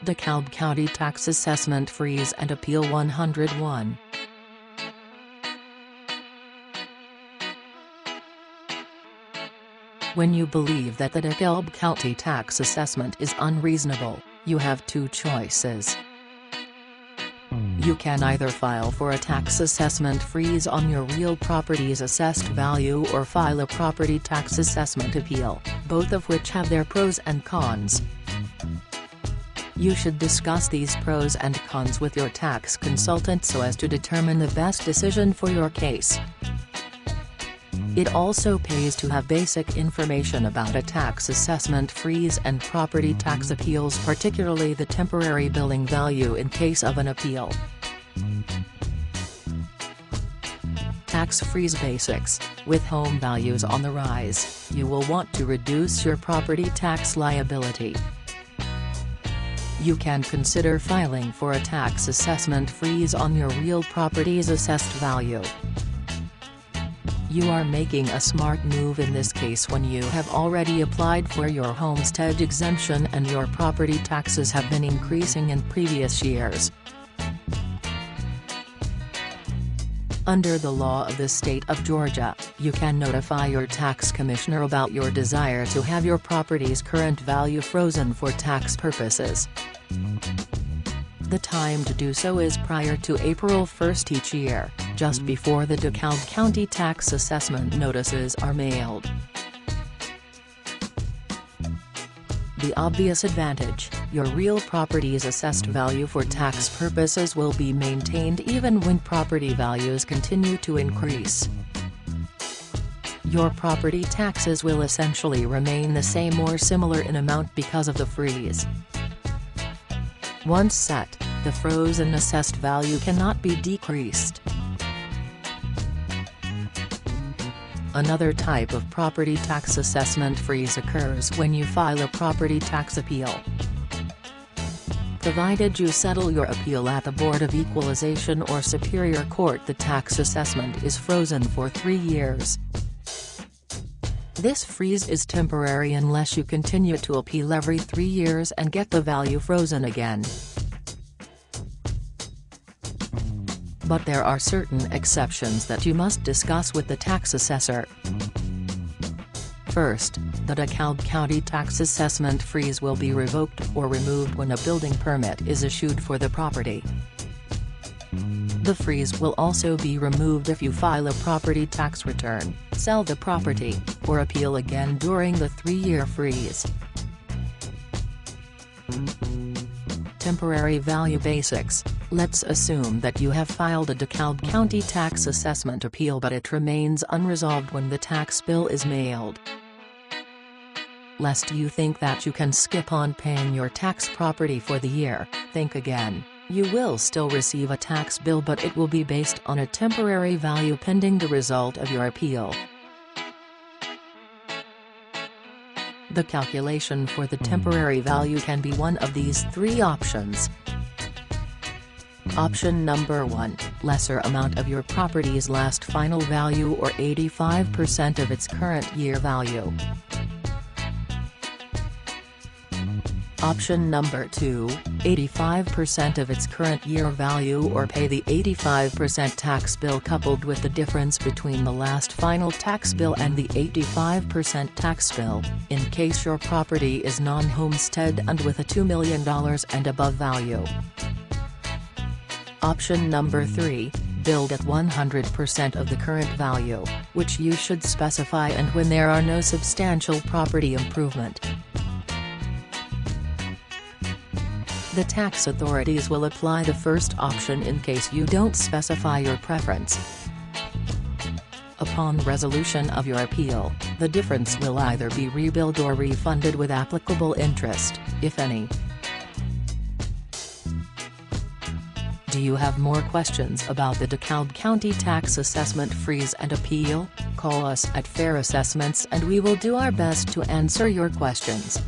DeKalb County Tax Assessment Freeze and Appeal 101. When you believe that the DeKalb County tax assessment is unreasonable, you have two choices. You can either file for a tax assessment freeze on your real property's assessed value or file a property tax assessment appeal, both of which have their pros and cons. You should discuss these pros and cons with your tax consultant so as to determine the best decision for your case. It also pays to have basic information about a tax assessment freeze and property tax appeals, particularly the temporary billing value in case of an appeal. Tax freeze basics. With home values on the rise, you will want to reduce your property tax liability. You can consider filing for a tax assessment freeze on your real property's assessed value. You are making a smart move in this case when you have already applied for your homestead exemption and your property taxes have been increasing in previous years. Under the law of the state of Georgia, you can notify your tax commissioner about your desire to have your property's current value frozen for tax purposes. The time to do so is prior to April 1st each year, just before the DeKalb County tax assessment notices are mailed. The obvious advantage: your real property's assessed value for tax purposes will be maintained even when property values continue to increase. Your property taxes will essentially remain the same or similar in amount because of the freeze. Once set, the frozen assessed value cannot be decreased. Another type of property tax assessment freeze occurs when you file a property tax appeal. Provided you settle your appeal at the Board of Equalization or Superior Court, the tax assessment is frozen for 3 years. This freeze is temporary unless you continue to appeal every 3 years and get the value frozen again. But there are certain exceptions that you must discuss with the tax assessor. First, the DeKalb County tax assessment freeze will be revoked or removed when a building permit is issued for the property. The freeze will also be removed if you file a property tax return, sell the property, or appeal again during the 3-year freeze. Temporary value basics. Let's assume that you have filed a DeKalb County tax assessment appeal but it remains unresolved when the tax bill is mailed. Lest you think that you can skip on paying your tax property for the year, think again. You will still receive a tax bill, but it will be based on a temporary value pending the result of your appeal. The calculation for the temporary value can be one of these 3 options. Option number 1, lesser amount of your property's last final value or 85% of its current year value. Option number 2, 85% of its current year value or pay the 85% tax bill coupled with the difference between the last final tax bill and the 85% tax bill, in case your property is non-homestead and with a $2 million and above value. Option number 3, billed at 100% of the current value, which you should specify and when there are no substantial property improvement. The tax authorities will apply the first option in case you don't specify your preference. Upon resolution of your appeal, the difference will either be rebilled or refunded with applicable interest, if any. Do you have more questions about the DeKalb County tax assessment freeze and appeal? Call us at Fair Assessments and we will do our best to answer your questions.